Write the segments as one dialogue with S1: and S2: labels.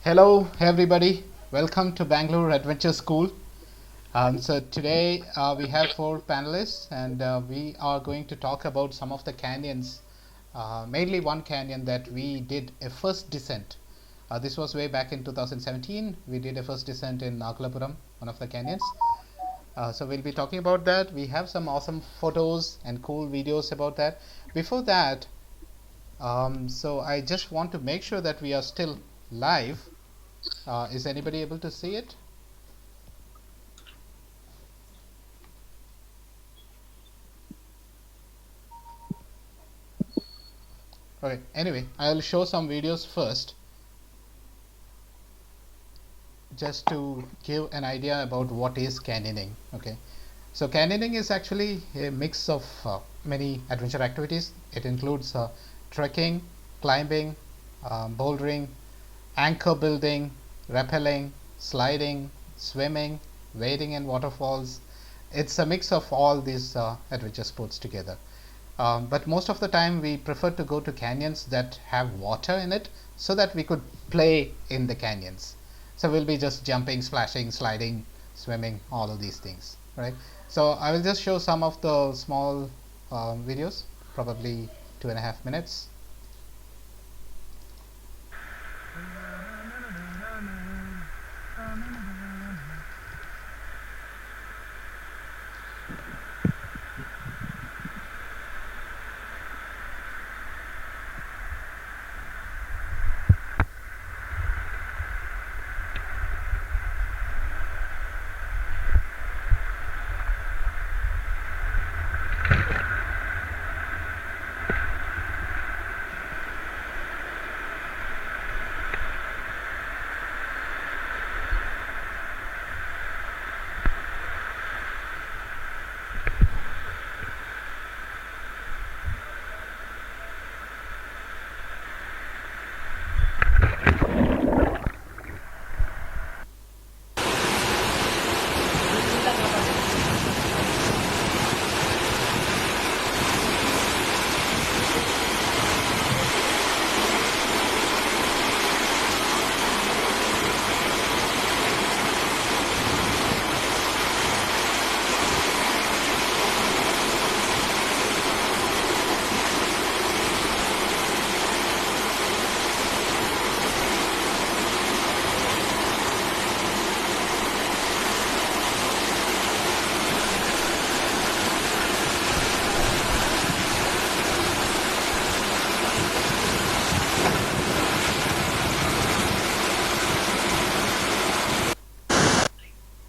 S1: Hello everybody, welcome to Bangalore Adventure School. So today we have four panelists and we are going to talk about some of the canyons, mainly one canyon that we did a first descent. This was way back in 2017. We did a first descent in Nagalpuram, one of the canyons. So we'll be talking about that. We have some awesome photos and cool videos about that. Before that, so I just want to make sure that we are still live. Is anybody able to see it? Okay, anyway, I'll show some videos first just to give an idea about what is canyoning. Okay, so canyoning is actually a mix of many adventure activities. It includes trekking, climbing, bouldering, anchor building, rappelling, sliding, swimming, wading in waterfalls. It's a mix of all these adventure sports together. But most of the time we prefer to go to canyons that have water in it so that we could play in the canyons. So we'll be just jumping, splashing, sliding, swimming, all of these things, right? So I will just show some of the small videos, probably 2.5 minutes.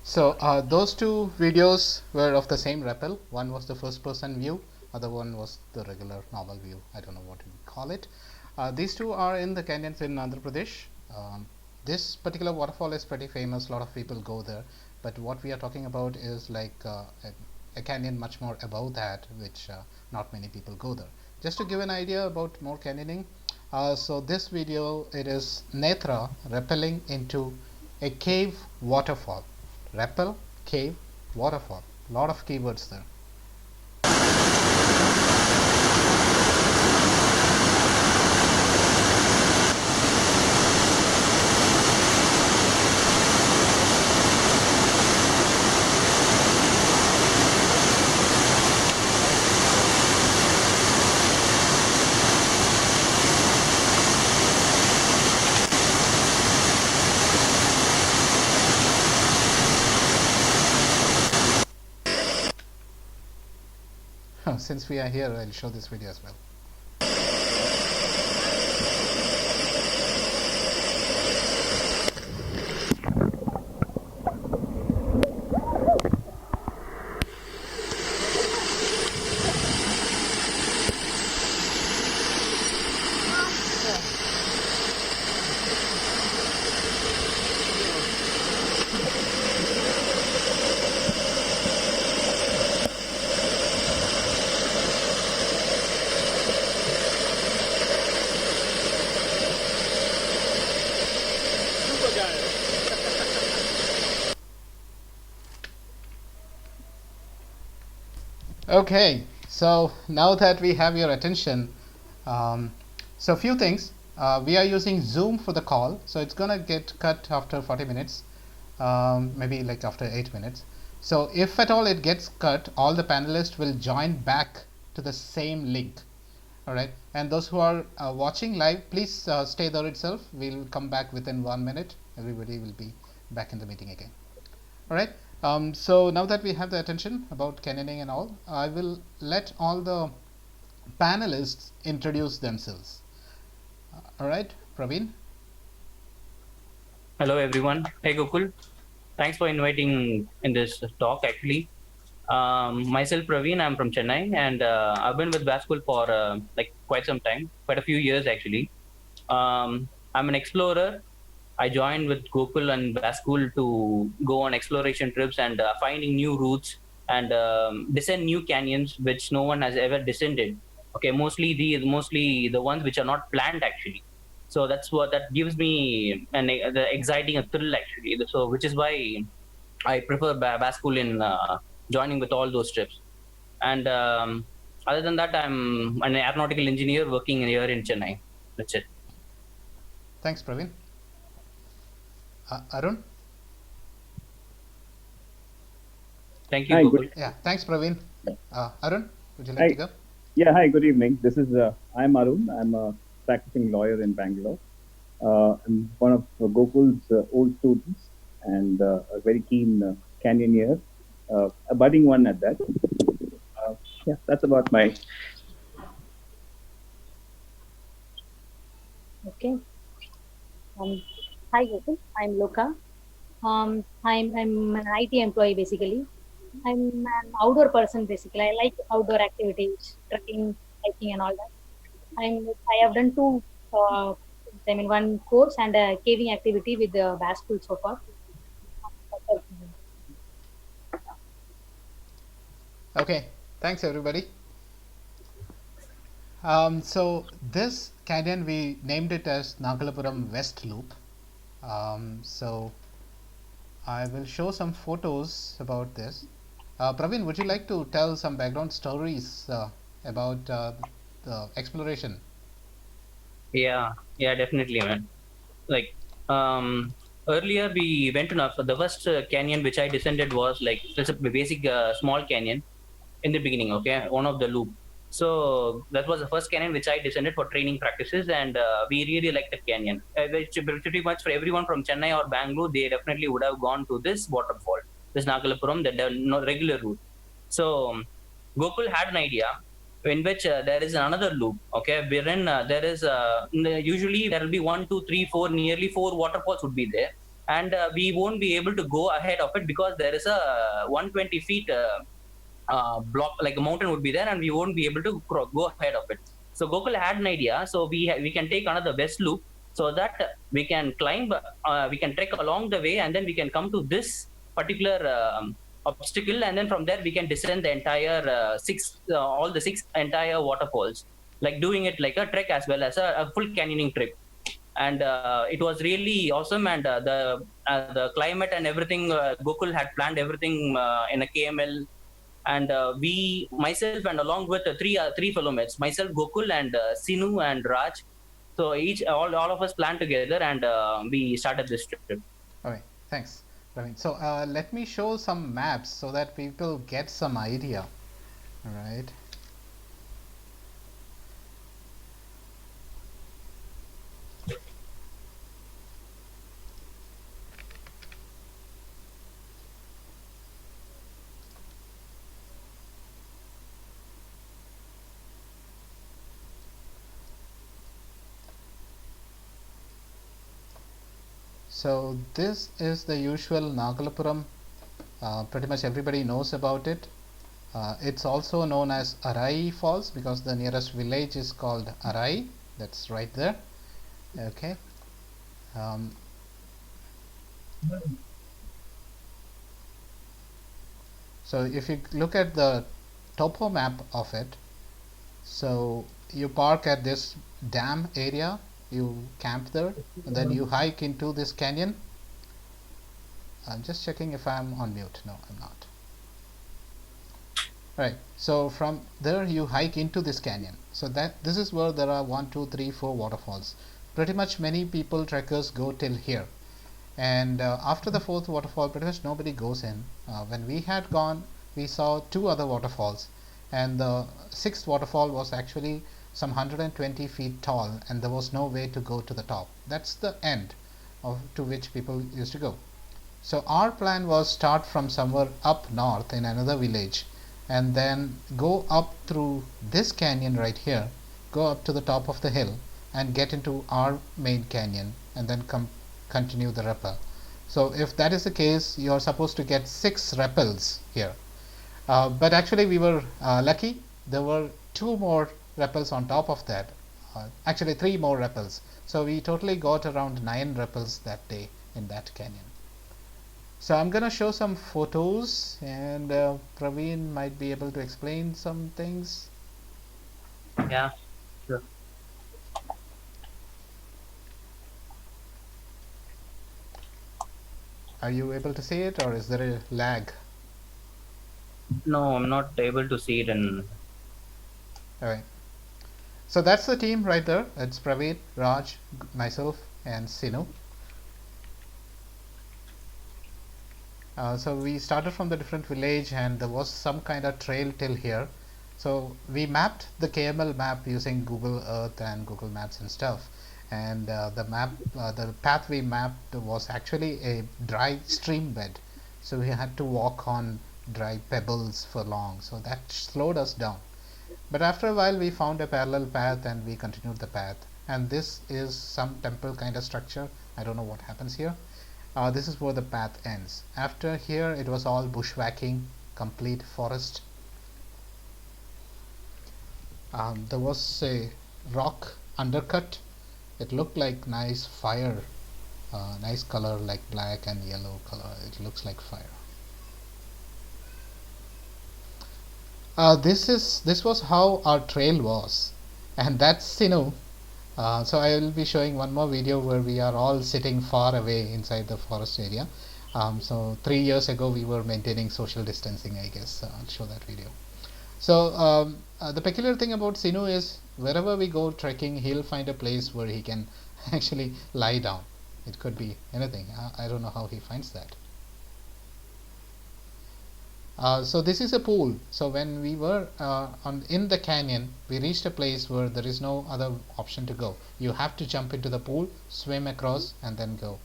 S1: So those two videos were of the same rappel. One was the first person view, other one was the regular normal view. I don't know what you call it. These two are in the canyons in Andhra Pradesh. This particular waterfall is pretty famous. A lot of people go there. But what we are talking about is like a canyon much more above that, which not many people go there. Just to give an idea about more canyoning, so this video, it is Netra rappelling into a cave waterfall. Rappel, cave, waterfall. Lot of keywords there. Since we are here, I'll show this video as well. Okay, so now that we have your attention, so a few things. We are using Zoom for the call, so it's gonna get cut after 40 minutes, maybe like after 8 minutes. So if at all it gets cut, all the panelists will join back to the same link. All right, and those who are watching live, please stay there itself. We'll come back within 1 minute. Everybody will be back in the meeting again. All right. So now that we have the attention about canyoning and all, I will let all the panelists introduce themselves. All right, Praveen.
S2: Hello, everyone. Hey, Gokul. Thanks for inviting in this talk. Actually, myself, Praveen. I'm from Chennai, and I've been with Baschool for like quite some time, quite a few years actually. I'm an explorer. I joined with Gokul and Baschool to go on exploration trips and finding new routes and descend new canyons which no one has ever descended. Okay, mostly the ones which are not planned actually. So that's what that gives me the exciting a thrill actually. So which is why I prefer Baschool in joining with all those trips. And other than that, I'm an aeronautical engineer working here in Chennai. That's it.
S1: Thanks, Praveen. Arun.
S2: Thank you,
S3: Hi, good.
S2: Gokul.
S1: Yeah, thanks, Praveen. Arun, would you like to
S3: Hi,
S1: go?
S3: yeah, hi, good evening. This is I'm Arun. I'm a practicing lawyer in Bangalore. I'm one of Gokul's old students and a very keen canyoneer, a budding one at that. Yeah, that's about my.
S4: Okay. Um, Hi, Gokul. I'm Loka. I'm an IT employee basically. I'm an outdoor person basically. I like outdoor activities, trekking, hiking, and all that. I have done two, uh, one course and a caving activity with the bass school so far.
S1: Okay, thanks, everybody. So this canyon, we named it as Nagalpuram West Loop. So I will show some photos about this. Praveen, would you like to tell some background stories about the exploration?
S2: Yeah, definitely, man. Like um, earlier, we went to the first canyon which I descended was like just a basic small canyon in the beginning. Okay, one of the loop. So that was the first canyon which I descended for training practices, and we really liked the canyon. Which pretty much for everyone from Chennai or Bangalore, they definitely would have gone to this waterfall, this Nagalpuram, the no, regular route. So Gokul had an idea in which there is another loop, okay, wherein there is usually there will be one, two, three, four, nearly four waterfalls would be there, and we won't be able to go ahead of it because there is a 120 feet block, like a mountain would be there, and we won't be able to go ahead of it. So Gokul had an idea, so we can take another west loop so that we can climb, we can trek along the way, and then we can come to this particular obstacle, and then from there we can descend the entire all the six entire waterfalls, like doing it like a trek as well as a full canyoning trip. And it was really awesome, and the climate and everything, Gokul had planned everything in a KML, and we myself and along with three fellow mates, myself, Gokul, and Sinu and Raj. So each all of us planned together, and we started this trip.
S1: All right, thanks, Praveen. So let me show some maps so that people get some idea. All right. So this is the usual Nagalpuram. Pretty much everybody knows about it. It's also known as Arai Falls because the nearest village is called Arai. That's right there. Okay. Um, so if you look at the topo map of it, so you park at this dam area, you camp there, and then you hike into this canyon. I'm just checking if I'm on mute. No, I'm not. Right. So from there you hike into this canyon. So that this is where there are 1, 2, 3, 4 waterfalls. pretty much many people, trekkers, go till here. And after the fourth waterfall, pretty much nobody goes in. When we had gone, we saw two other waterfalls, and the sixth waterfall was actually some 120 feet tall, and there was no way to go to the top. That's the end to which people used to go. So our plan was start from somewhere up north in another village, and then go up through this canyon right here, go up to the top of the hill, and get into our main canyon, and then continue the rappel. So if that is the case, you are supposed to get 6 rappels here. But actually we were lucky. There were 2 more rappels on top of that. Actually 3 more rappels. So we totally got around 9 rappels that day in that canyon. So I'm gonna show some photos, and Praveen might be able to explain some things.
S2: Yeah, sure.
S1: Are you able to see it, or is there a lag?
S2: No, I'm not able to see it. And
S1: All right. So that's the team right there. It's Praveen, Raj, myself, and Sinu. So we started from the different village, and there was some kind of trail till here. So we mapped the KML map using Google Earth and Google Maps and stuff. And the path we mapped was actually a dry stream bed. So we had to walk on dry pebbles for long. So that slowed us down. But after a while, we found a parallel path and we continued the path. And this is some temple kind of structure. I don't know what happens here. This is where the path ends. After here, it was all bushwhacking, complete forest. There was a rock undercut. It looked like nice fire, nice color like black and yellow color. It looks like fire. This was how our trail was, and that's so I will be showing one more video where we are all sitting far away inside the forest area. So 3 years ago we were maintaining social distancing, I guess. I'll show that video. So the peculiar thing about Sinu is wherever we go trekking, he'll find a place where he can actually lie down. It could be anything. I don't know how he finds that. So this is a pool. So when we were in the canyon, we reached a place where there is no other option to go. You have to jump into the pool, swim across, and then go.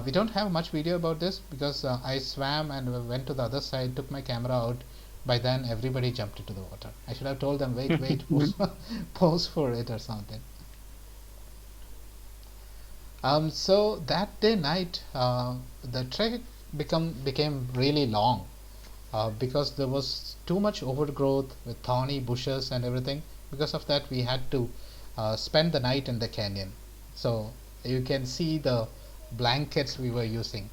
S1: We don't have much video about this because I swam and went to the other side, took my camera out. By then, everybody jumped into the water. I should have told them, wait, wait, pose for it or something. So that day night, the trek became really long. Because there was too much overgrowth with thorny bushes and everything. Because of that, we had to spend the night in the canyon. So you can see the blankets we were using.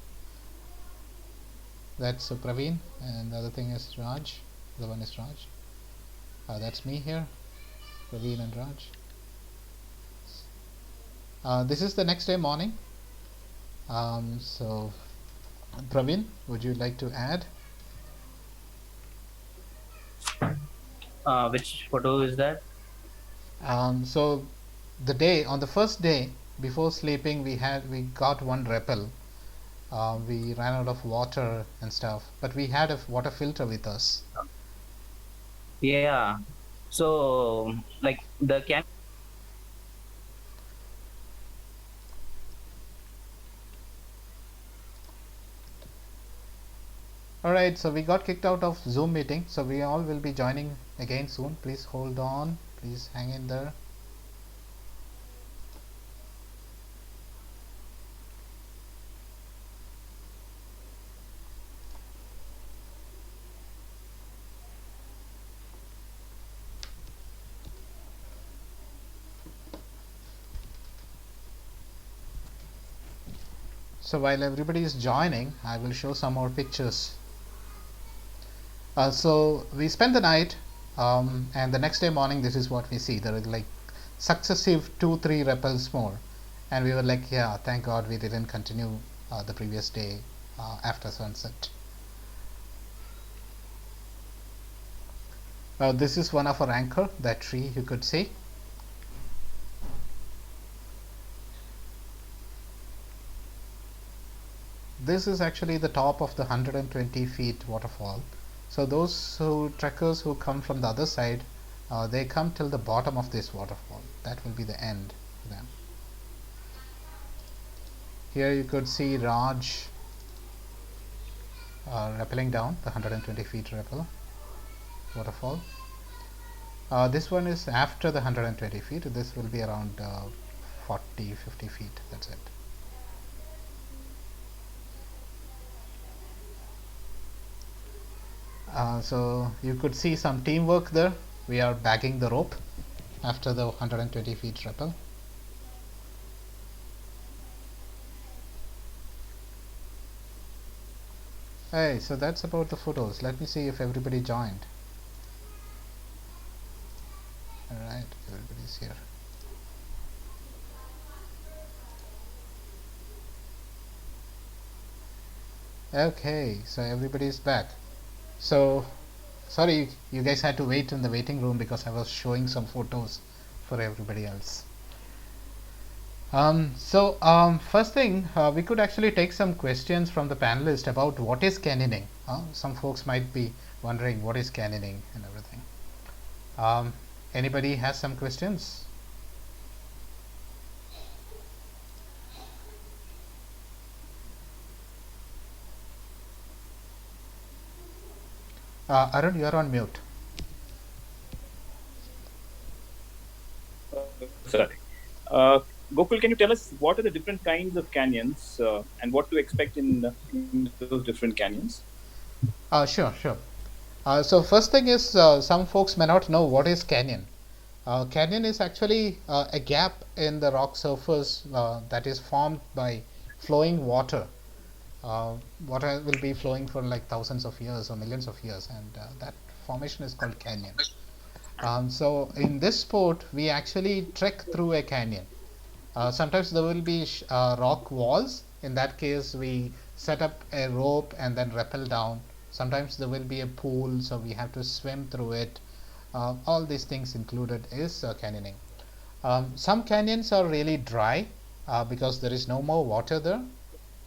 S1: That's Praveen, and the other thing is Raj. The one is Raj. That's me here, Praveen and Raj. This is the next day morning. So Praveen, would you like to add?
S2: which photo is that?
S1: So on the first day before sleeping, we got one rappel. We ran out of water and stuff, but we had a water filter with us.
S2: Yeah. So, like the can.
S1: Alright, so we got kicked out of Zoom meeting, so we all will be joining again soon. Please hold on, please hang in there. So while everybody is joining, I will show some more pictures. So we spent the night, and the next day morning, this is what we see. There are like successive 2-3 rappels more, and we were like, yeah, thank God we didn't continue the previous day after sunset. This is one of our anchor, that tree you could see. this is actually the top of the 120 feet waterfall. So those trekkers who come from the other side, they come till the bottom of this waterfall. That will be the end for them. Here you could see Raj rappelling down the 120 feet rappel waterfall. This one is after the 120 feet. This will be around 40-50 feet. That's it. So you could see some teamwork there. We are bagging the rope after the 120 feet rappel. Hey, so that's about the photos. Let me see if everybody joined. Alright, everybody's here. Okay, so everybody's back. So, sorry you guys had to wait in the waiting room because I was showing some photos for everybody else. First thing, we could actually take some questions from the panelists about what is canyoning. Some folks might be wondering what is canyoning and everything. Anybody has some questions? Arun, you are on mute.
S3: Sorry. Gokul, can you tell us what are the different kinds of canyons and what to expect in those different canyons?
S1: Sure. So first thing is some folks may not know what is canyon. Canyon is actually a gap in the rock surface that is formed by flowing water. Water will be flowing for like thousands of years or millions of years, and that formation is called canyon. So in this sport, we actually trek through a canyon. Sometimes there will be rock walls. In that case, we set up a rope and then rappel down. Sometimes there will be a pool, so we have to swim through it. All these things included is canyoning. Some canyons are really dry because there is no more water there.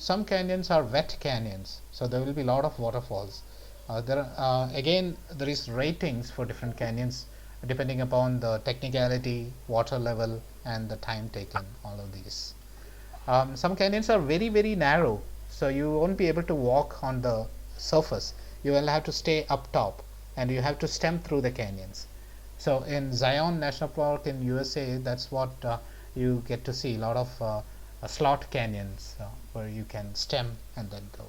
S1: Some canyons are wet canyons, so there will be a lot of waterfalls. Again, there is ratings for different canyons depending upon the technicality, water level, and the time taken. All of these. Some canyons are very narrow, so you won't be able to walk on the surface. You will have to stay up top, and you have to stem through the canyons. So in Zion National Park in USA, that's what you get to see, a lot of slot canyons where you can stem and then go.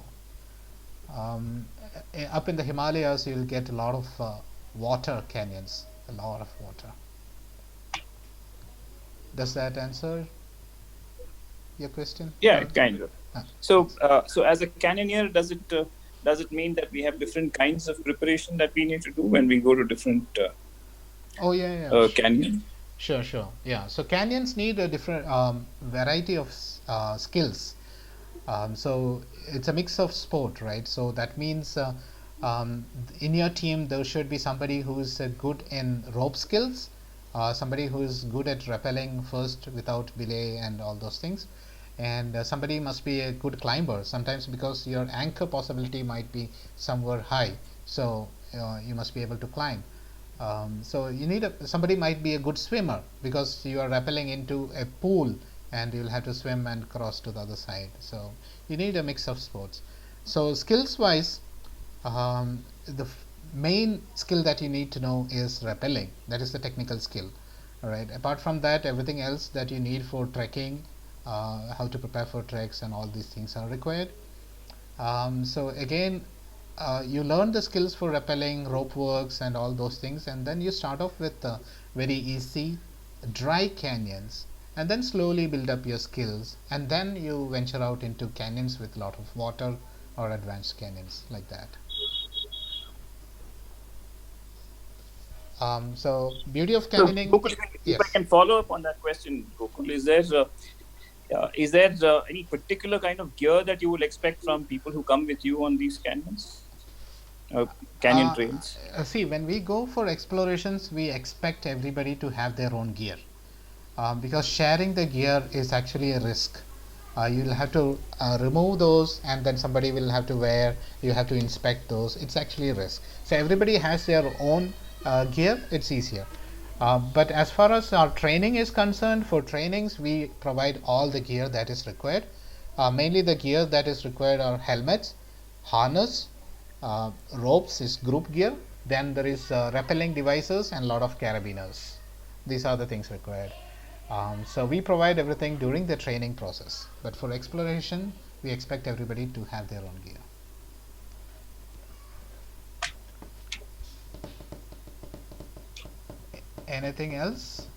S1: Up in the Himalayas, you'll get a lot of water canyons, a lot of water. Does that answer your question?
S3: Yeah, kind of. So as a canyoneer, does it mean that we have different kinds of preparation that we need to do when we go to different canyons?
S1: Sure. Yeah. So canyons need a different variety of skills. So it's a mix of sport, right? So that means in your team there should be somebody who is good in rope skills, somebody who is good at rappelling first without belay and all those things, and somebody must be a good climber. Sometimes because your anchor possibility might be somewhere high, so you must be able to climb. So you need somebody might be a good swimmer because you are rappelling into a pool and you'll have to swim and cross to the other side. So you need a mix of sports. So skills wise, the main skill that you need to know is rappelling. That is the technical skill. All right. Apart from that, everything else that you need for trekking, how to prepare for treks, and all these things are required. So again, you learn the skills for rappelling, rope works, and all those things, and then you start off with very easy, dry canyons, and then slowly build up your skills, and then you venture out into canyons with a lot of water or advanced canyons like that. So beauty of canyoning.
S3: So, Gokul, if I can follow up on that question, Gokul, is there any particular kind of gear that you will expect from people who come with you on these canyons? Canyon trails?
S1: See, when we go for explorations, we expect everybody to have their own gear because sharing the gear is actually a risk. You'll have to remove those, and then somebody will have to wear. You have to inspect those. It's actually a risk. So everybody has their own gear. It's easier. But as far as our training is concerned, for trainings we provide all the gear that is required. Mainly the gear that is required are helmets, harness, ropes is group gear. Then there is rappelling devices and a lot of carabiners. These are the things required. So we provide everything during the training process. But for exploration, we expect everybody to have their own gear. Anything else?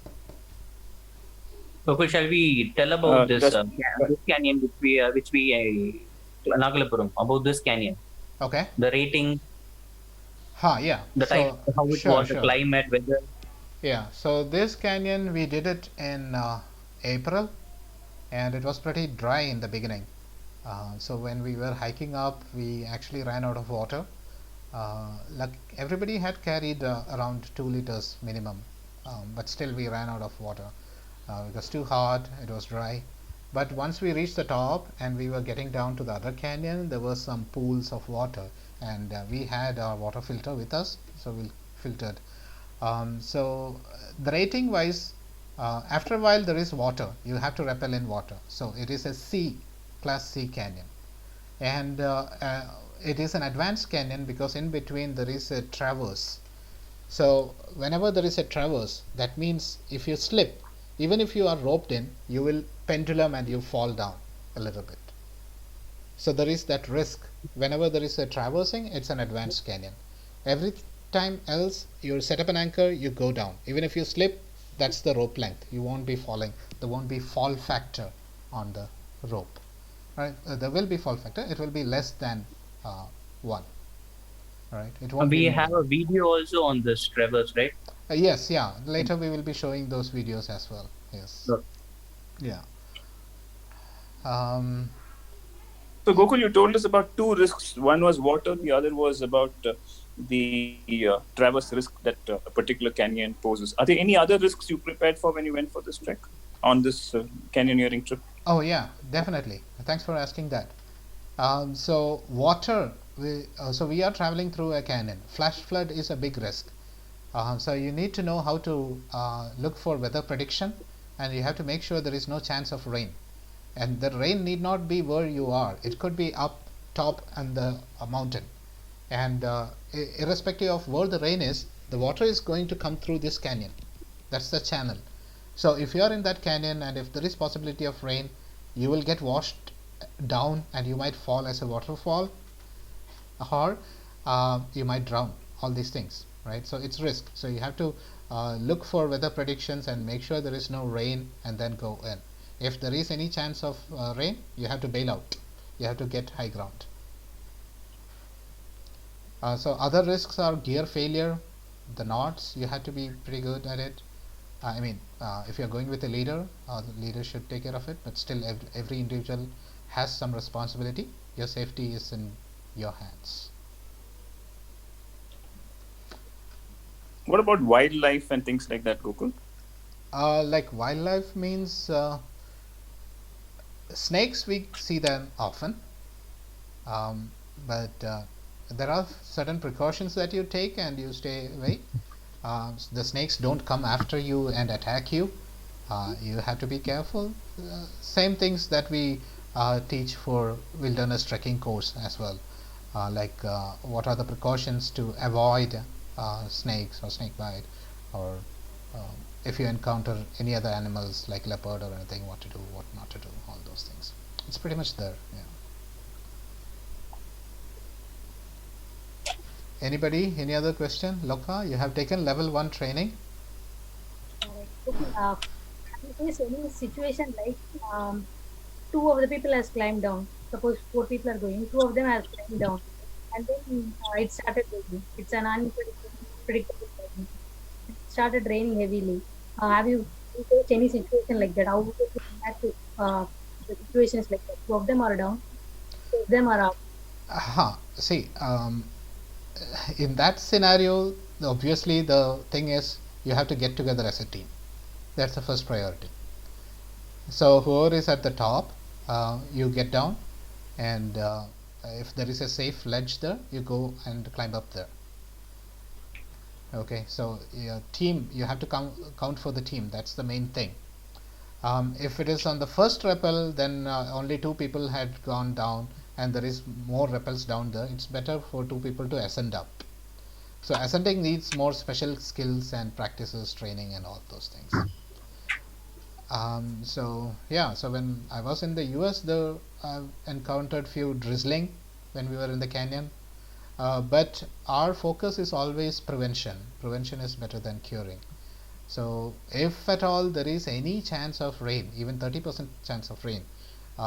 S2: Okay, shall we tell about
S3: Just
S2: this canyon which we Nagalpuram, about this canyon,
S1: Okay.
S2: the rating,
S1: Yeah.
S2: the type,
S1: So
S2: how it
S1: sure,
S2: was, the
S1: sure.
S2: climate, weather.
S1: Yeah. So this canyon we did it in April, and it was pretty dry in the beginning. So when we were hiking up, we actually ran out of water. Like everybody had carried around 2 liters minimum, but still we ran out of water. It was too hot, it was dry. But once we reached the top and we were getting down to the other canyon, there were some pools of water, and we had our water filter with us, so we filtered. The rating wise, after a while there is water. You have to rappel in water. So it is a C, class C canyon, and it is an advanced canyon because in between there is a traverse. So whenever there is a traverse, that means if you slip, even if you are roped in, you will pendulum and you fall down a little bit. So there is that risk. Whenever there is a traversing, it's an advanced canyon. Every time else, you set up an anchor, you go down. Even if you slip, that's the rope length. You won't be falling. There won't be fall factor on the rope. Right? There will be fall factor. It will be less than 1. Right? It won't be
S2: We
S1: more
S2: have
S1: than.
S2: a video also on this traverse, right?
S1: Yes, yeah. Later we will be showing those videos as well. Yes.
S2: Sure.
S1: Yeah. Um,
S3: So, Gokul, you told us about two risks. One was water, the other was about the traverse risk that a particular canyon poses. Are there any other risks you prepared for when you went for this trek on this canyoneering trip?
S1: oh yeah, definitely. Thanks for asking that. So water, so we are traveling through a canyon. Flash flood is a big risk. So you need to know how to look for weather prediction, and you have to make sure there is no chance of rain. And the rain need not be where you are. It could be up top and the mountain. And irrespective of where the rain is, the water is going to come through this canyon. That's the channel. So if you are in that canyon and if there is possibility of rain, you will get washed down and you might fall as a waterfall, or you might drown. All these things, right? So it's risk. So you have to look for weather predictions and make sure there is no rain and then go in. If there is any chance of rain, you have to bail out. You have to get high ground. So other risks are gear failure, the knots. You have to be pretty good at it. If you're going with a leader, the leader should take care of it. But still, every individual has some responsibility. Your safety is in your hands.
S3: What about wildlife and things like that, Gokul?
S1: Like wildlife means snakes, we see them often, but there are certain precautions that you take and you stay away. The snakes don't come after you and attack you. You have to be careful. Same things that we teach for wilderness trekking course as well. What are the precautions to avoid snakes or snake bite, or if you encounter any other animals like leopard or anything, what to do, what not to do, all those things. It's pretty much there. Yeah. Anybody? Any other question? Loka, you have taken level 1 training.
S4: Okay, have you faced any situation like two of the people has climbed down? Suppose four people are going, two of them has climbed down, and then it started raining. It's an unpredictable time. It started raining heavily. Have you faced any situation like that? How would you react to the situations like that? Two of them are down, two of them are up.
S1: See, in that scenario, obviously the thing is you have to get together as a team. That's the first priority. So whoever is at the top, you get down, and if there is a safe ledge there, you go and climb up there. Okay, so team, you have to count for the team. That's the main thing. If it is on the first rappel, then only 2 people had gone down, and there is more rappels down there. It's better for 2 people to ascend up. So ascending needs more special skills and practices, training, and all those things. So yeah, so when I was in the US, I encountered few drizzling when we were in the canyon. But our focus is always prevention. Prevention is better than curing. So if at all there is any chance of rain, even 30% chance of rain,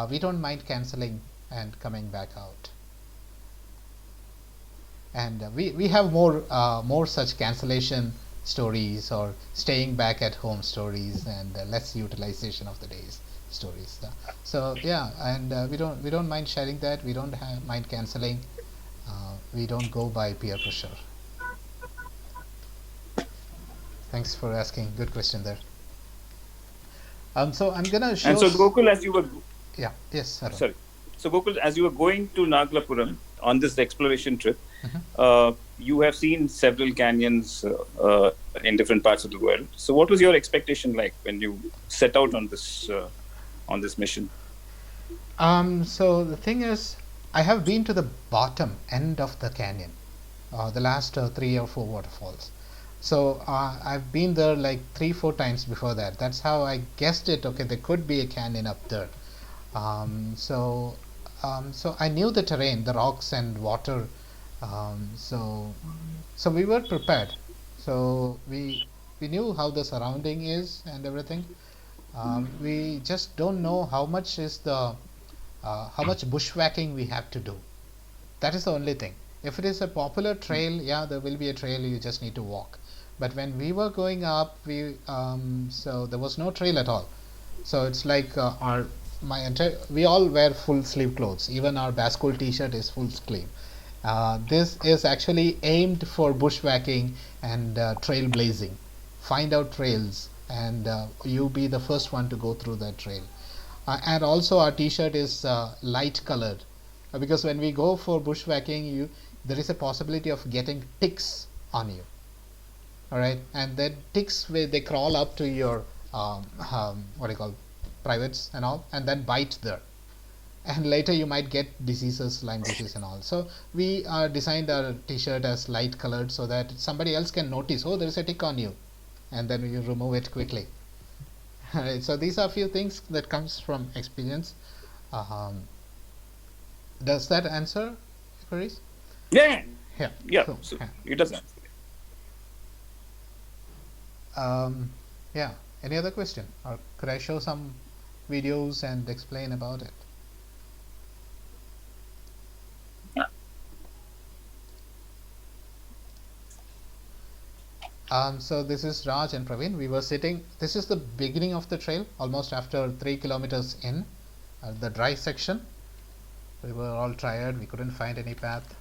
S1: we don't mind canceling and coming back out. And we have more such cancellation stories, or staying back at home stories, and less utilization of the days stories. So yeah, and we don't mind sharing that. We don't mind canceling. We don't go by peer pressure. Thanks for asking. Good question there. So I'm gonna show.
S5: And so Gokul, as you were
S1: Yeah. Yes, Arun.
S5: sorry, so Gokul, as you were going to Nagalpuram on this exploration trip, you have seen several canyons in different parts of the world. So what was your expectation like when you set out on this mission?
S1: So the thing is, I have been to the bottom end of the canyon, the last 3 or 4 waterfalls. So I've been there like 3-4 times before that. That's how I guessed it. Okay, there could be a canyon up there. So I knew the terrain, the rocks and water. So we were prepared. So we knew how the surrounding is and everything. We just don't know how much bushwhacking we have to do. That is the only thing. If it is a popular trail, yeah, there will be a trail, you just need to walk. But when we were going up, so there was no trail at all. So it's like we all wear full sleeve clothes. Even our bascule t-shirt is full sleeve. This is actually aimed for bushwhacking and trailblazing. Find out trails, and you be the first one to go through that trail. And also our t-shirt is light colored, because when we go for bushwhacking, there is a possibility of getting ticks on you. All right, and then ticks, they crawl up to your what do you call, privates and all, and then bite there, and later you might get diseases, Lyme disease and all. So we designed our t-shirt as light colored so that somebody else can notice, oh, there is a tick on you, and then you remove it quickly. All right, so these are a few things that comes from experience. Does that answer your queries?
S5: Yeah.
S1: Cool.
S5: So it does answer.
S1: Yeah, any other question, or could I show some videos and explain about it? So this is Raj and Praveen. We were sitting, this is the beginning of the trail, almost after 3 kilometers in, the dry section. We were all tired, we couldn't find any path.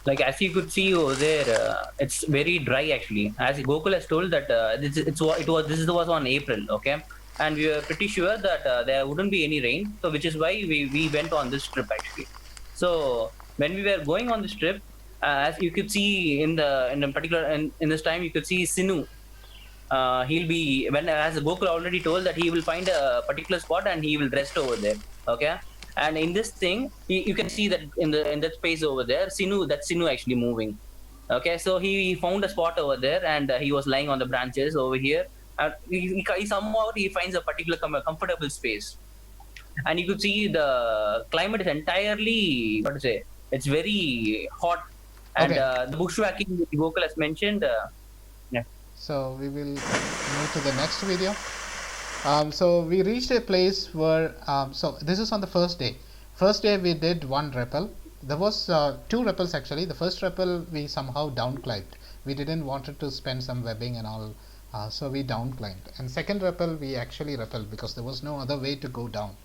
S2: Like as you could see over there, it's very dry actually. As Gokul has told that this was on April, okay, and we were pretty sure that there wouldn't be any rain, so which is why we went on this trip actually. So when we were going on this trip, as you could see in the particular in this time, you could see Sinu. He'll be, when as Gokul already told that he will find a particular spot and he will rest over there. Okay, and in this thing, you can see that in that space over there, that's Sinu actually moving. Okay, so he found a spot over there, and he was lying on the branches over here. And he somehow he finds a particular comfortable space, and you could see the climate is entirely, what to say, it's very hot, and
S1: Okay.
S2: the bushwhacking that Gokul has mentioned. Yeah.
S1: So we will move to the next video. So we reached a place where, so this is on the first day. First day we did 1 rappel. There was 2 rappels actually. The first rappel we somehow down climbed. We didn't wanted to spend some webbing and all, so we down climbed. And second rappel we actually rappelled because there was no other way to go down.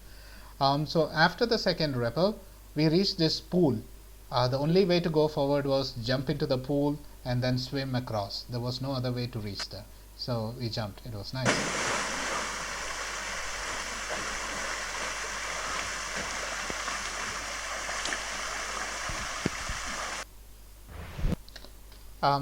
S1: So after the second rappel, we reached this pool. The only way to go forward was jump into the pool and then swim across. There was no other way to reach there. So we jumped. It was nice.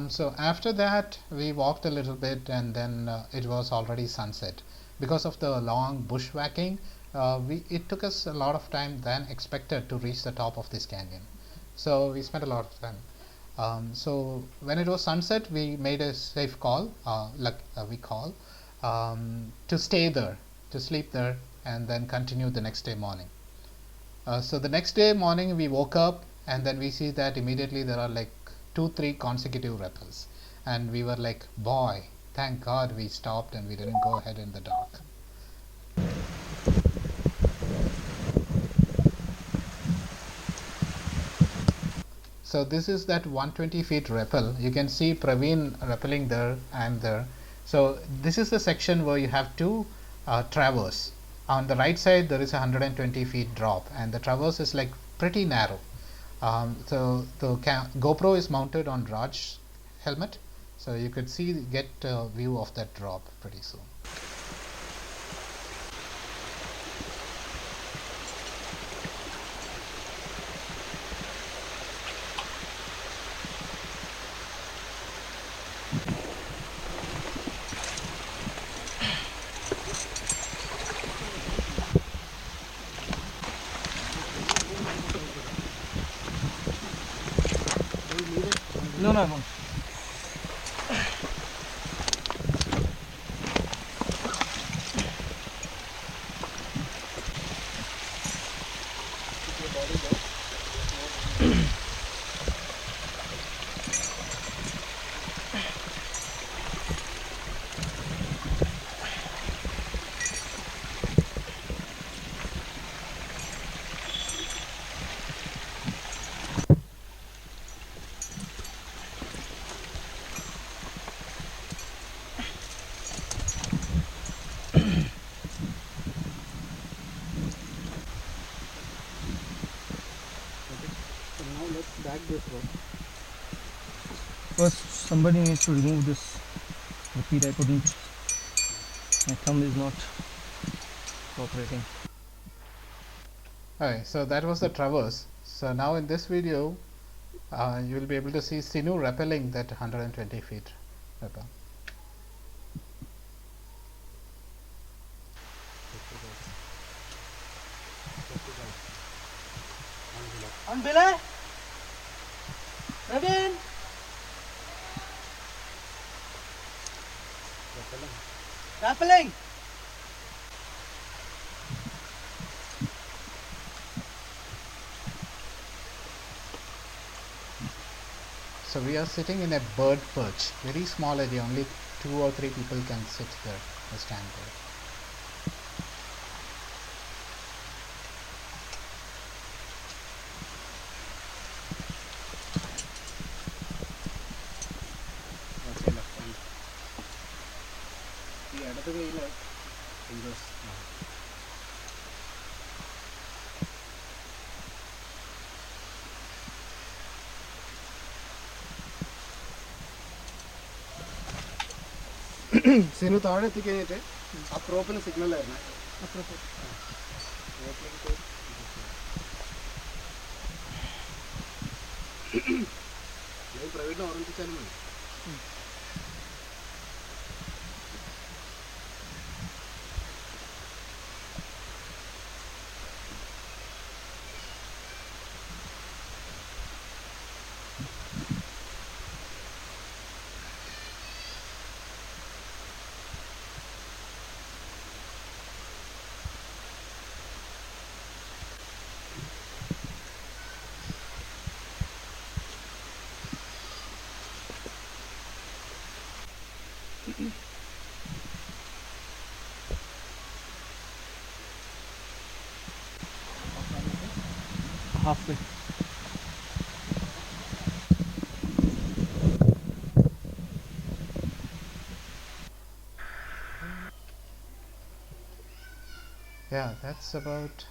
S1: So after that, we walked a little bit, and then it was already sunset. Because of the long bushwhacking, it took us a lot of time than expected to reach the top of this canyon. So we spent a lot of time. So when it was sunset, we made a safe call, to stay there, to sleep there, and then continue the next day morning. So the next day morning, we woke up, and then we see that immediately there are like 2-3 consecutive rappels, and we were like, boy, thank God we stopped and we didn't go ahead in the dark. So this is that 120 feet rappel. You can see Praveen rappelling there and there. So this is the section where you have to traverse. On the right side there is a 120 feet drop, and the traverse is like pretty narrow. So the GoPro is mounted on Raj's helmet, so you could get a view of that drop pretty soon.
S6: No, no, no. Back this rope. First, somebody needs to remove this repeat. I couldn't. My thumb is not cooperating.
S1: Alright, so that was the traverse. So now in this video, you will be able to see Sinu rappelling that 120 feet rappel.
S6: On belay. Praveen. Rappelling.
S1: So we are sitting in a bird perch, very small area, only 2 or 3 people can sit there or stand there.
S6: Sinu താഴെ എത്തിക്കഴിഞ്ഞിട്ട് ആ പ്രോപ്പിന് signal ആയിരുന്നു പ്രൈവറ്റിനെ ഓർമ്മിപ്പിച്ചാലും മതി. Halfway.
S1: Yeah, that's about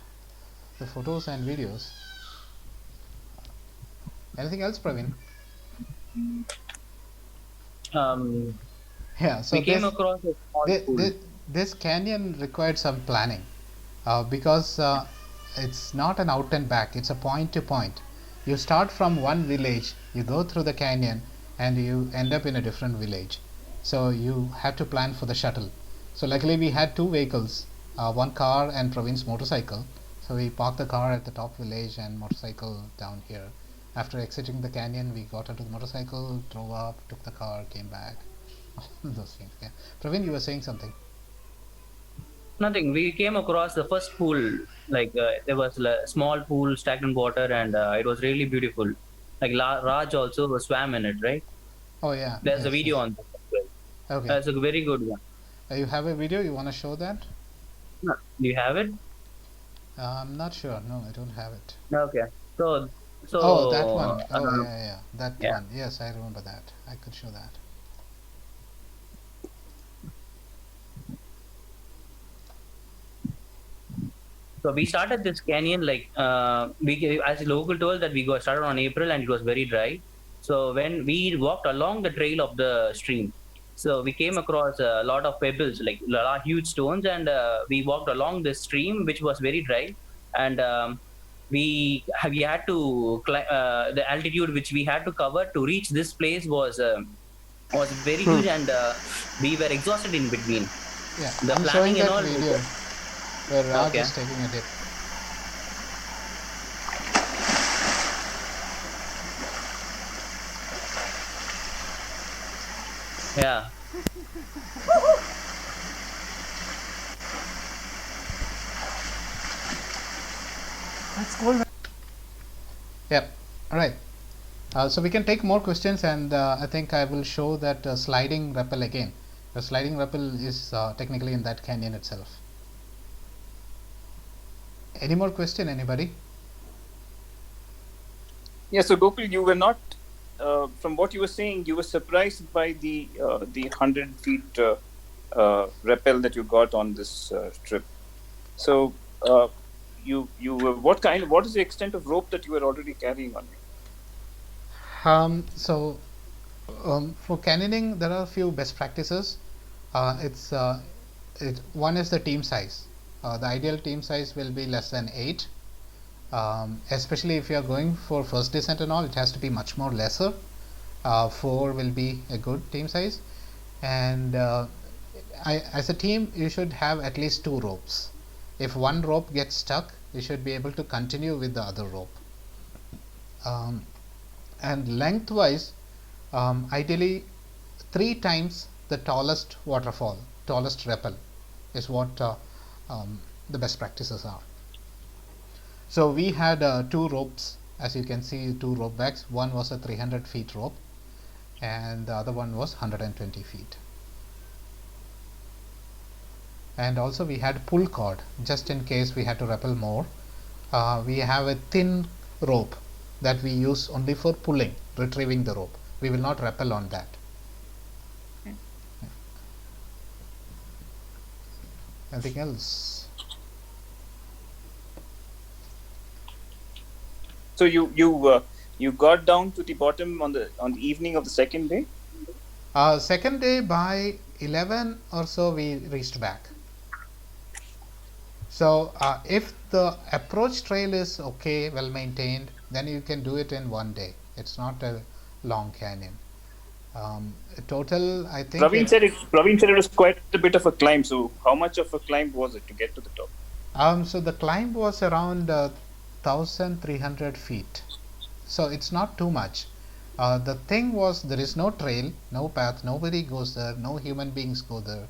S1: the photos and videos. Anything else, Praveen?
S2: Um,
S1: Yeah, so
S2: we came
S1: this
S2: across a small
S1: this,
S2: pool.
S1: this canyon required some planning, because it's not an out and back, it's a point to point. You start from one village, you go through the canyon, and you end up in a different village. So you have to plan for the shuttle. So luckily we had two vehicles, one car and Praveens motorcycle. So we parked the car at the top village and motorcycle down here. After exiting the canyon, we got onto the motorcycle, drove up, took the car, came back. Those things. Yeah. Praveen, you were saying something.
S2: Nothing. We came across the first pool. Like there was a small pool, stagnant water, and it was really beautiful. Like Raj also swam in it, right?
S1: Oh yeah,
S2: There's a
S1: yes,
S2: video
S1: yes.
S2: on that as well.
S1: Okay.
S2: That's a very good one.
S1: You have a video? You want to show that?
S2: No, do you have it?
S1: I'm not sure. No, I don't have it.
S2: Okay. So,
S1: Oh, that
S2: so
S1: one. Oh yeah, yeah, that
S2: yeah.
S1: one. Yes, I remember that. I could show that.
S2: So we started this canyon like as the local told that we got started on April and it was very dry. So when we walked along the trail of the stream, so we came across a lot of pebbles, like a lot of huge stones, and we walked along the stream which was very dry, and we had to the altitude which we had to cover to reach this place was very huge, and we were exhausted in between.
S1: Yeah,
S2: The
S1: I'm showing
S2: planning and
S1: that
S2: all.
S1: video where Raj
S2: Okay.
S1: is taking a dip.
S2: Yeah.
S1: Yep. All right. So we can take more questions, and I think I will show that sliding rappel again. The sliding rappel is technically in that canyon itself. Any more question, anybody?
S5: Yeah, so Gokul, you were not, from what you were saying, you were surprised by the 100 feet rappel that you got on this trip. So, what is the extent of rope that you were already carrying on you?
S1: So for canyoning, there are a few best practices. It's one is the team size. The ideal team size will be less than 8. Especially if you are going for first descent and all, it has to be much more lesser. 4 will be a good team size, and as a team you should have at least 2 ropes. If one rope gets stuck, you should be able to continue with the other rope. And lengthwise, ideally 3 times the tallest waterfall, tallest rappel is what the best practices are. So we had 2 ropes, as you can see, 2 rope backs. One was a 300 feet rope and the other one was 120 feet. And also we had pull cord just in case we had to rappel more. We have a thin rope that we use only for pulling, retrieving the rope. We will not rappel on that. Anything else?
S5: So you got down to the bottom on the evening of the second day.
S1: Second day by 11 or so we reached back. So if the approach trail is okay, well maintained, then you can do it in one day. It's not a long canyon. Total, I think.
S5: Praveen said it was quite a bit of a climb. So how much of a climb was it to get to the top?
S1: So the climb was around 1,300 feet. So it's not too much. The thing was, there is no trail, no path, nobody goes there, no human beings go there,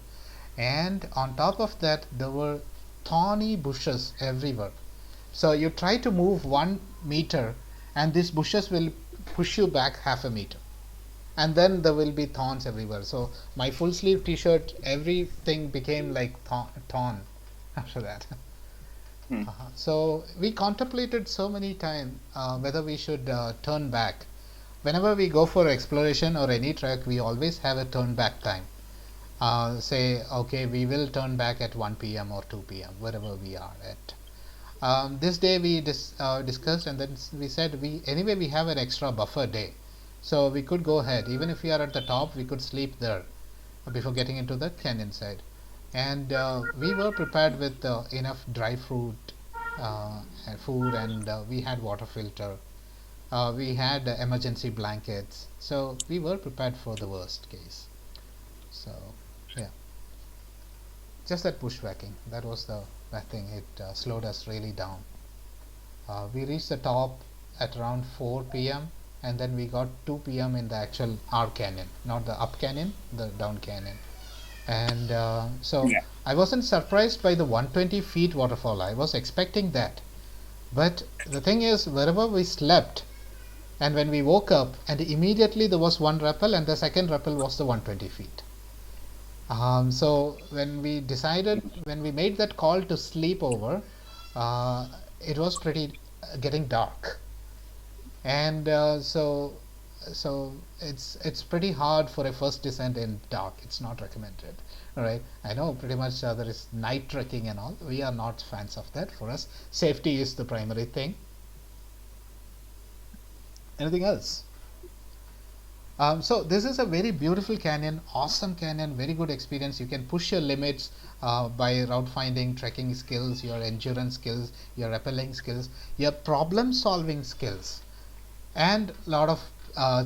S1: and on top of that there were thorny bushes everywhere. So you try to move 1 meter and these bushes will push you back half a meter, and then there will be thorns everywhere. So my full sleeve t-shirt, everything became like thorn after that. So we contemplated so many times whether we should turn back. Whenever we go for exploration or any trek, we always have a turn back time. Say, okay, we will turn back at 1 p.m. or 2 p.m. wherever we are at. This day we discussed, and then we said we have an extra buffer day. So we could go ahead. Even if we are at the top, we could sleep there before getting into the canyon side. And we were prepared with enough dry fruit, and food, and we had water filter. We had emergency blankets, so we were prepared for the worst case. So, yeah, just that bushwhacking, that was the bad thing. It slowed us really down. We reached the top at around 4 p.m. and then we got 2 p.m. in the actual R canyon, not the up canyon, the down canyon. And so
S5: Yeah.
S1: I wasn't surprised by the 120 feet waterfall. I was expecting that. But the thing is, wherever we slept, and when we woke up, and immediately there was one rappel, and the second rappel was the 120 feet. So when we made that call to sleep over, uh, it was pretty getting dark, and so it's pretty hard for a first descent in dark. It's not recommended. All right, I know pretty much there is night trekking and all. We are not fans of that. For us, safety is the primary thing. Anything else? So this is a very beautiful canyon, awesome canyon, very good experience. You can push your limits by route finding, trekking skills, your endurance skills, your rappelling skills, your problem solving skills, and a lot of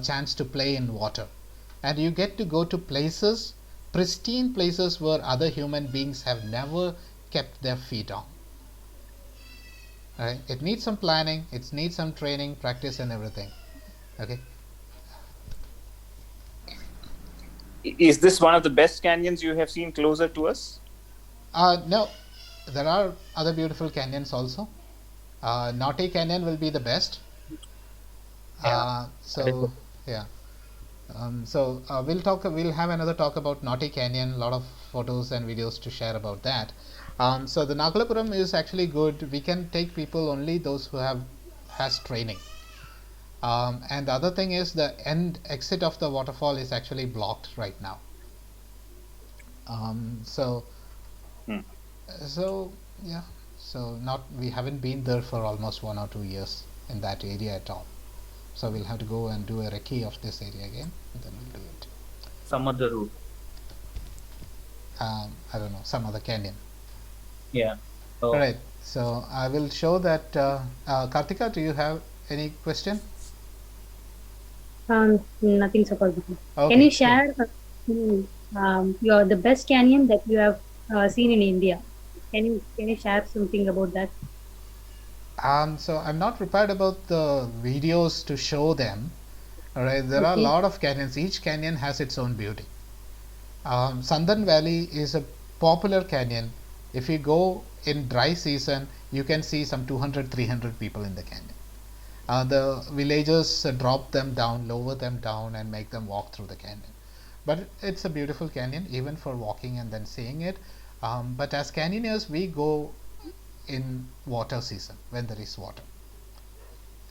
S1: chance to play in water. And you get to go to places, pristine places where other human beings have never kept their feet on. Right? It needs some planning, it needs some training, practice, and everything. Okay.
S5: Is this one of the best canyons you have seen closer to us?
S1: No, there are other beautiful canyons also. Naughty Canyon will be the best.
S2: Yeah, that is
S1: So yeah. We'll talk. We'll have another talk about Naughty Canyon. A lot of photos and videos to share about that. So the Nagalpuram is actually good. We can take people only those who have has training. And the other thing is the end exit of the waterfall is actually blocked right now. Um, so
S5: Hmm.
S1: so yeah. So not we haven't been there for almost 1 or 2 years in that area at all. So we'll have to go and do a recce of this area again, and then we'll do it.
S2: some other route.
S1: I don't know, some other canyon.
S2: Yeah.
S1: All
S2: So
S1: right. So I will show that. Kartika, do you have any question?
S4: Nothing so far. Can
S1: Okay,
S4: you
S1: cool.
S4: share your the best canyon that you have seen in India? Can you share something about that?
S1: So I'm not prepared about the videos to show them. All right. There are a
S4: Okay.
S1: lot of canyons. Each canyon has its own beauty. Sandan Valley is a popular canyon. If you go in dry season, you can see some 200, 300 people in the canyon. The villagers drop them down, lower them down, and make them walk through the canyon. But it's a beautiful canyon, even for walking and then seeing it. But as canyoneers, we go in water season when there is water.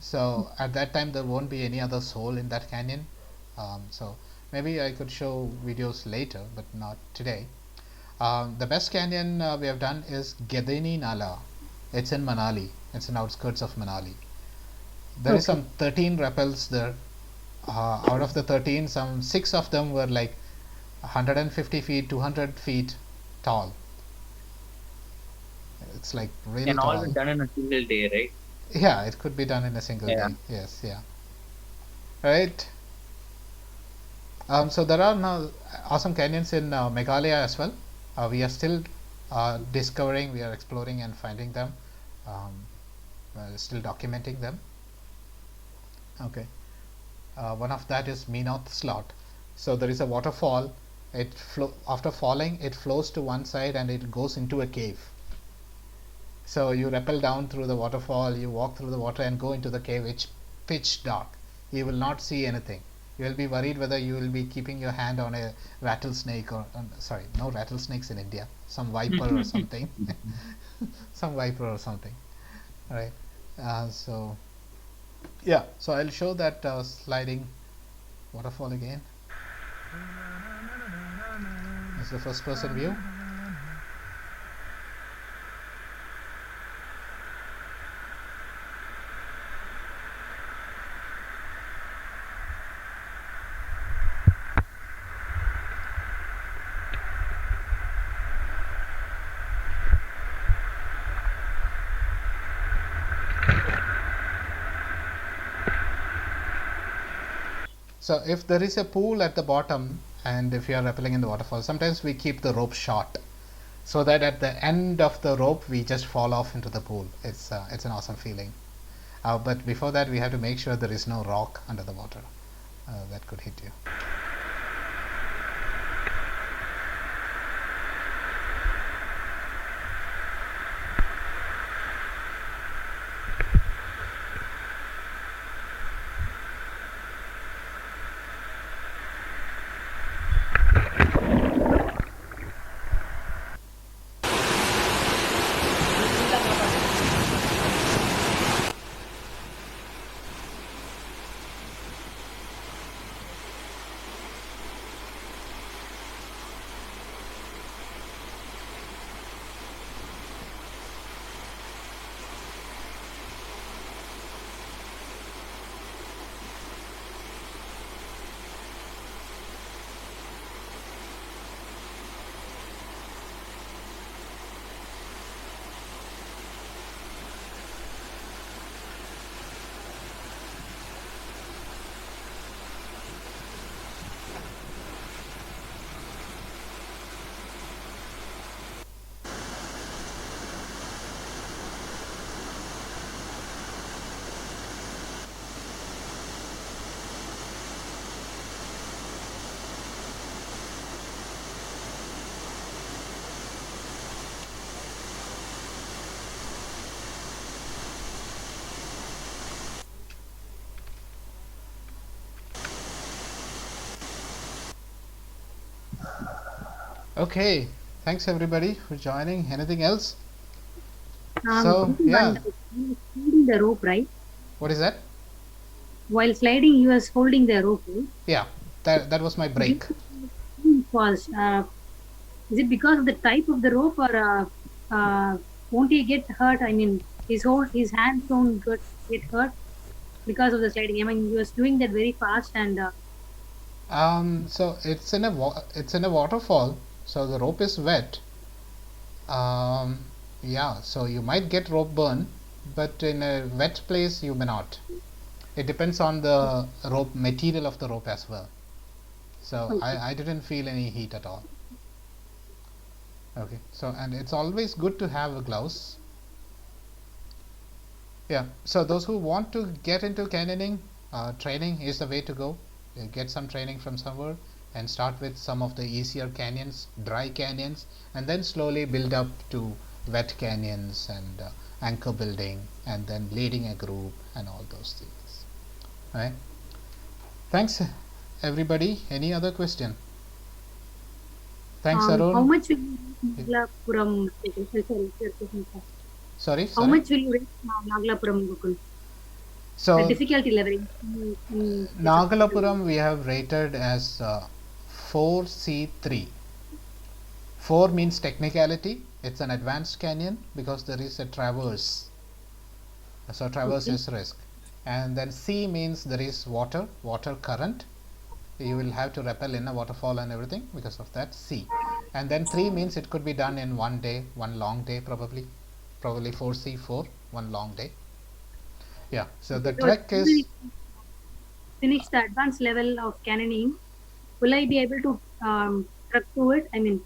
S1: So at that time, there won't be any other soul in that canyon. So maybe I could show videos later, but not today. The best canyon we have done is Gedini Nala. It's in Manali. It's in outskirts of Manali. There is
S4: Okay.
S1: some 13 rappels there. Out of the 13, some 6 of them were like 150 feet, 200 feet tall. It's like really
S2: can all be
S1: tall.
S2: done in a single day, right?
S1: Yeah, it could be done in a single
S2: Yeah.
S1: day. Yes, yeah. Right. So there are now awesome canyons in Meghalaya as well. We are still discovering, we are exploring and finding them. Um, Still documenting them. Okay. One of that is Meenoth Slot. So there is a waterfall. After falling, it flows to one side and it goes into a cave. So you rappel down through the waterfall, you walk through the water and go into the cave. It's pitch dark. You will not see anything. You will be worried whether you will be keeping your hand on a rattlesnake or sorry, no rattlesnakes in India. Some viper or something. Some viper or something. All right. So yeah. So I'll show that sliding waterfall again. It's the first person view. So if there is a pool at the bottom and if you are rappelling in the waterfall, sometimes we keep the rope short so that at the end of the rope we just fall off into the pool. It's an awesome feeling. But before that, we have to make sure there is no rock under the water that could hit you. Okay, thanks everybody for joining. Anything else? So yeah,
S4: Holding the rope, right?
S1: what is that?
S4: While sliding, you was holding the rope. Right?
S1: Yeah, that was my break.
S4: Was is it because of the type of the rope, or won't he get hurt? I mean, his hands don't get hurt because of the sliding. I mean, he was doing that very fast and.
S1: So it's in a waterfall, so the rope is wet. Yeah, so you might get rope burn, but in a wet place you may not. It depends on the rope material of the rope as well. So I didn't feel any heat at all. Okay, so and it's always good to have gloves. Yeah, so those who want to get into canyoning, training is the way to go. Get some training from somewhere and start with some of the easier canyons, dry canyons, and then slowly build up to wet canyons and anchor building and then leading a group and all those things. Right? Thanks everybody. Any other question? Thanks Arun.
S4: How much will Nagalpuram?
S1: Sorry.
S4: How much will you rate Nagalpuram, Gokul?
S1: So
S4: the difficulty level.
S1: Nagalpuram we have rated as 4C3. 4 means technicality. It's an advanced canyon because there is a traverse. So traverse is risk. And then C means there is water current. You will have to rappel in a waterfall and everything because of that C. And then 3 means it could be done in one day, one long day probably 4C4, one long day. Yeah, so the trek is
S4: finish the advanced level of canyoning. Will I be able to trek through it? I mean,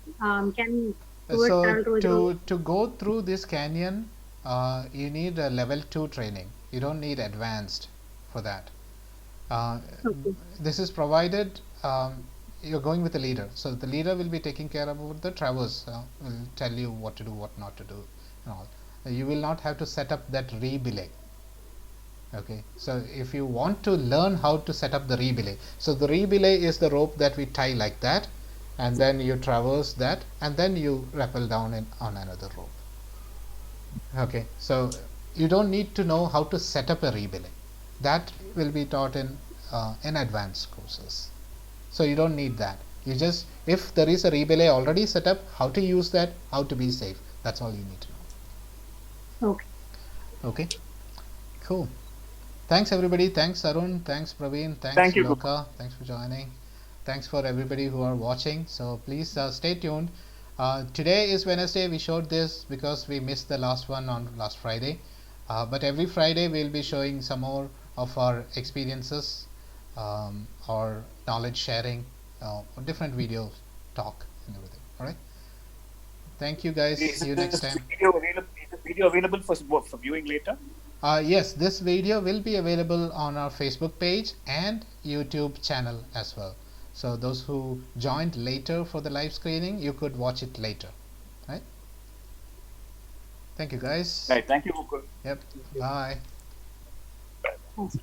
S4: can
S1: to go through this canyon, you need a level 2 training. You don't need advanced for that. This is provided you're going with a leader. So the leader will be taking care about the traverse. Will tell you what to do, what not to do, and all. You will not have to set up that re-belay. Okay, so if you want to learn how to set up the re-belay, so the re-belay is the rope that we tie like that, and then you traverse that, and then you rappel down on another rope. Okay, so you don't need to know how to set up a re-belay. That will be taught in advanced courses. So you don't need that. You just, if there is a re-belay already set up, how to use that, how to be safe. That's all you need to know.
S4: Okay.
S1: Okay. Cool. Thanks everybody. Thanks Arun. Thanks Praveen. Thanks Loka. Thanks for joining. Thanks for everybody who are watching. So please stay tuned. Today is Wednesday. We showed this because we missed the last one on last Friday. But every Friday we'll be showing some more of our experiences or knowledge sharing, or different video talk and everything. All right. Thank you guys.
S5: Is
S1: See you
S5: this
S1: next time.
S5: video available? Is this video available for viewing later?
S1: Yes, this video will be available on our Facebook page and YouTube channel as well. So those who joined later for the live screening, you could watch it later. Right? Thank you guys.
S5: Right. Thank you, Gokul.
S1: Yep. Bye.
S4: Thanks.